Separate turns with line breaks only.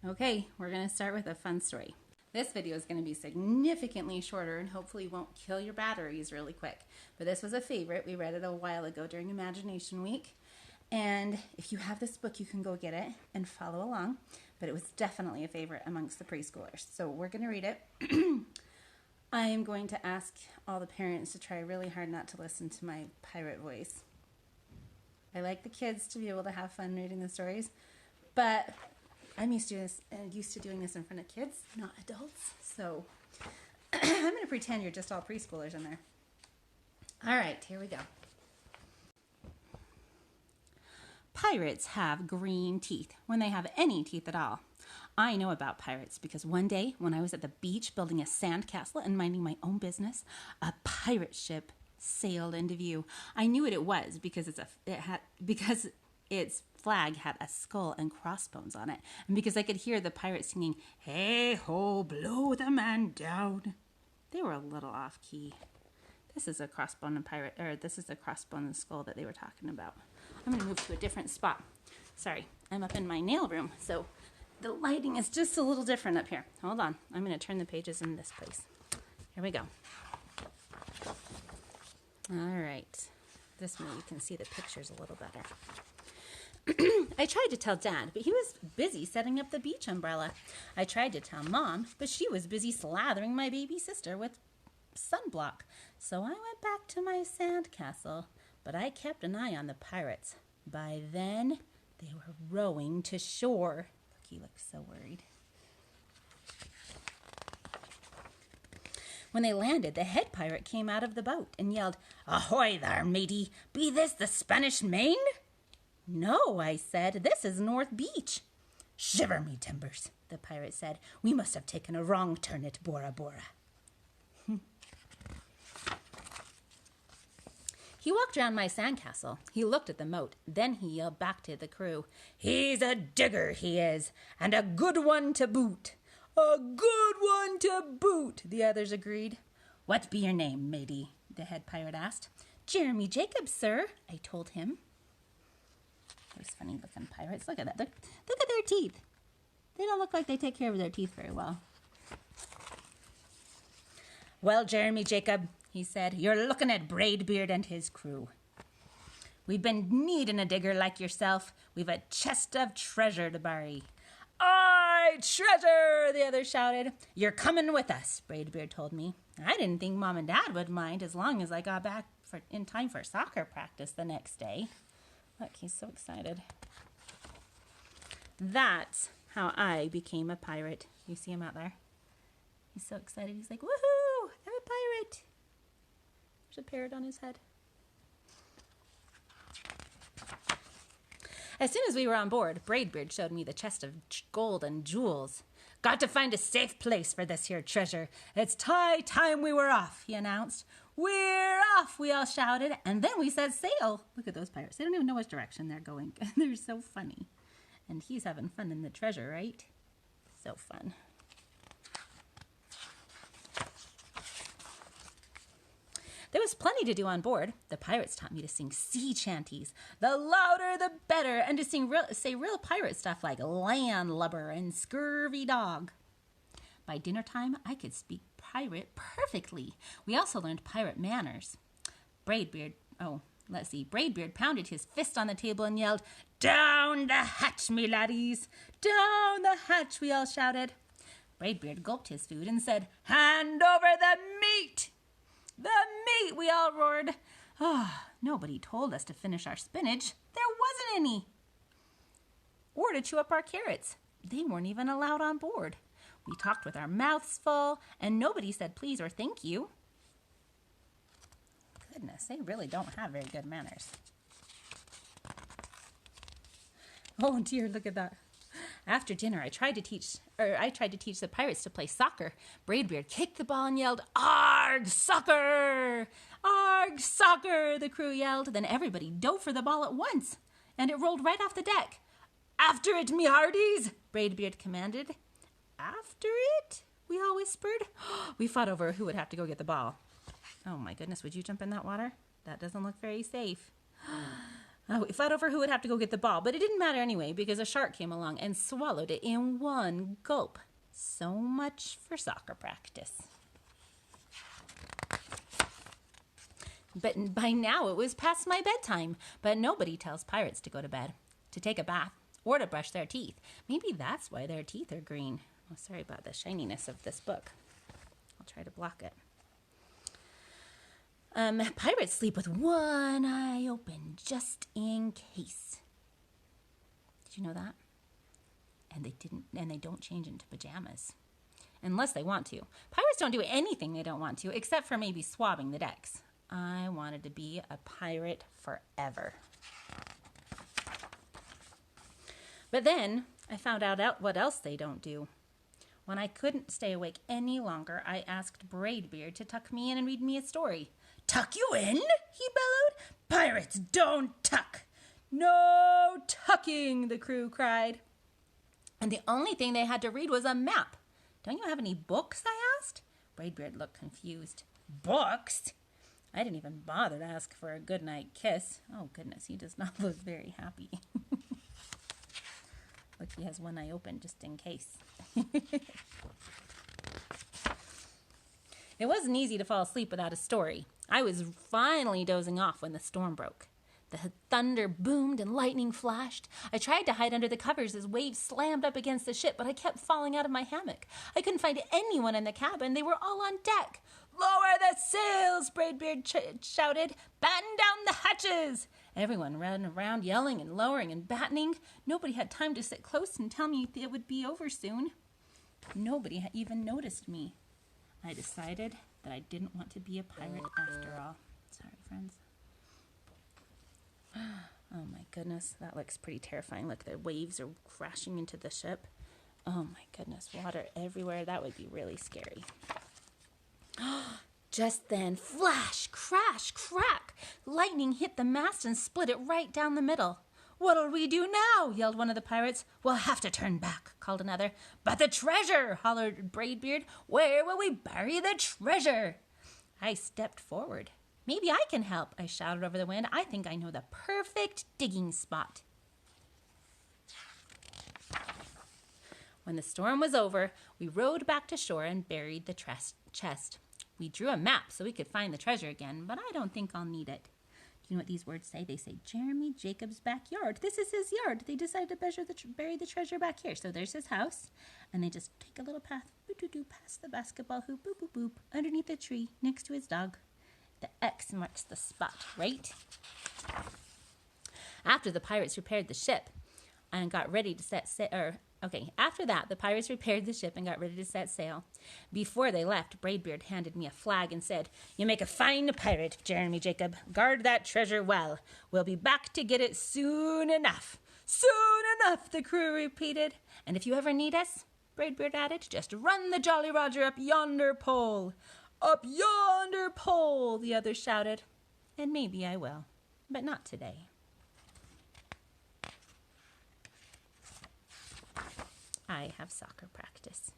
Okay, we're going to start with a fun story. This video is going to be significantly shorter and hopefully won't kill your batteries really quick. But this was a favorite. We read it a while ago during Imagination Week. And if you have this book, you can go get it and follow along. But it was definitely a favorite amongst the preschoolers. So we're going to read it. I am going to ask all the parents to try really hard not to listen to my pirate voice. I like the kids to be able to have fun reading the stories, but I'm used to doing this in front of kids, not adults. So I'm going to pretend you're just all preschoolers in there. All right, here we go. Pirates have green teeth when they have any teeth at all. I know about pirates because one day when I was at the beach building a sandcastle and minding my own business, a pirate ship sailed into view. I knew what it was because its flag had a skull and crossbones on it, and because I could hear the pirates singing, "Hey ho, blow the man down." They were a little off key. This is a crossbone and skull that they were talking about. I'm going to move to a different spot. Sorry, I'm up in my nail room, so the lighting is just a little different up here. Hold on, I'm going to turn the pages in this place. Here we go. All right, this way you can see the pictures a little better. I tried to tell Dad, but he was busy setting up the beach umbrella. I tried to tell Mom, but she was busy slathering my baby sister with sunblock. So I went back to my sandcastle, but I kept an eye on the pirates. By then, they were rowing to shore. Look, he looks so worried. When they landed, the head pirate came out of the boat and yelled, "Ahoy there, matey! Be this the Spanish Main?" "No," I said. "This is North Beach." "Shiver me timbers," the pirate said. "We must have taken a wrong turn at Bora Bora." He walked around my sandcastle. He looked at the moat. Then he yelled back to the crew, "He's a digger, he is, and a good one to boot." "A good one to boot," the others agreed. "What be your name, matey?" the head pirate asked. "Jeremy Jacobs, sir," I told him. Those funny-looking pirates. Look at that. Look at their teeth. They don't look like they take care of their teeth very well. "Well, Jeremy Jacob," he said, "you're looking at Braidbeard and his crew. We've been needing a digger like yourself. We've a chest of treasure to bury." "Aye, treasure!" the others shouted. "You're coming with us," Braidbeard told me. I didn't think Mom and Dad would mind as long as I got back in time for soccer practice the next day. Look, he's so excited. That's how I became a pirate. You see him out there? He's so excited. He's like, "Woohoo! I'm a pirate." There's a parrot on his head. As soon as we were on board, Braidbeard showed me the chest of gold and jewels. "Got to find a safe place for this here treasure. It's time we were off," he announced. "We're off," we all shouted, and then we said sail. Look at those pirates. They don't even know which direction they're going. They're so funny. And he's having fun in the treasure, right? So fun. There was plenty to do on board. The pirates taught me to sing sea chanties. The louder, the better, and to say real pirate stuff like landlubber and scurvy dog. By dinner time, I could speak pirate perfectly. We also learned pirate manners. Braidbeard pounded his fist on the table and yelled, "Down the hatch, me laddies! Down the hatch!" we all shouted. Braidbeard gulped his food and said, "Hand over the meat!" "The meat!" we all roared. Nobody told us to finish our spinach. There wasn't any. Or to chew up our carrots. They weren't even allowed on board. We talked with our mouths full, and nobody said please or thank you. Goodness, they really don't have very good manners. Oh dear, look at that. After dinner, I tried to teach the pirates to play soccer. Braidbeard kicked the ball and yelled, "Arg, soccer! Arg, soccer!" the crew yelled. Then everybody dove for the ball at once, and it rolled right off the deck. "After it, me hearties!" Braidbeard commanded. "After it?" we all whispered. We fought over who would have to go get the ball. Oh my goodness, would you jump in that water? That doesn't look very safe. We fought over who would have to go get the ball, but it didn't matter anyway because a shark came along and swallowed it in one gulp. So much for soccer practice. But by now it was past my bedtime, but nobody tells pirates to go to bed, to take a bath, or to brush their teeth. Maybe that's why their teeth are green. Oh, sorry about the shininess of this book. I'll try to block it. Pirates sleep with one eye open, just in case. Did you know that? And they don't change into pajamas. Unless they want to. Pirates don't do anything they don't want to, except for maybe swabbing the decks. I wanted to be a pirate forever. But then I found out what else they don't do. When I couldn't stay awake any longer, I asked Braidbeard to tuck me in and read me a story. "Tuck you in?" he bellowed. "Pirates don't tuck." "No tucking," the crew cried. And the only thing they had to read was a map. "Don't you have any books?" I asked. Braidbeard looked confused. "Books?" I didn't even bother to ask for a goodnight kiss. Oh, goodness, he does not look very happy. Look, he has one eye open just in case. It wasn't easy to fall asleep without a story. I was finally dozing off when the storm broke. The thunder boomed and lightning flashed. I tried to hide under the covers as waves slammed up against the ship, but I kept falling out of my hammock. I couldn't find anyone in the cabin. They were all on deck. "Lower the sails," Braidbeard shouted. "Batten down the hatches." Everyone ran around yelling and lowering and battening. Nobody had time to sit close and tell me it would be over soon. Nobody even noticed me. I decided that I didn't want to be a pirate after all. Sorry, friends. Oh my goodness, that looks pretty terrifying. Look, the waves are crashing into the ship. Oh my goodness, water everywhere. That would be really scary. Just then, flash, crash, crack. Lightning hit the mast and split it right down the middle. "What'll we do now?" yelled one of the pirates. "We'll have to turn back," called another. "But the treasure," hollered Braidbeard. "Where will we bury the treasure?" I stepped forward. "Maybe I can help," I shouted over the wind. "I think I know the perfect digging spot." When the storm was over, we rowed back to shore and buried the chest. We drew a map so we could find the treasure again, but I don't think I'll need it. Do you know what these words say? They say, Jeremy Jacob's backyard. This is his yard. They decided to bury the treasure back here. So there's his house, and they just take a little path, boop-doo-doo, past the basketball hoop, boop-boop-boop, underneath the tree, next to his dog. The X marks the spot, right? After the pirates repaired the ship and got ready to set sail, after that, the pirates repaired the ship and got ready to set sail. Before they left, Braidbeard handed me a flag and said, "You make a fine pirate, Jeremy Jacob. Guard that treasure well. We'll be back to get it soon enough." "Soon enough," the crew repeated. "And if you ever need us," Braidbeard added, "just run the Jolly Roger up yonder pole." "Up yonder pole," the others shouted. And maybe I will, but not today. I have soccer practice.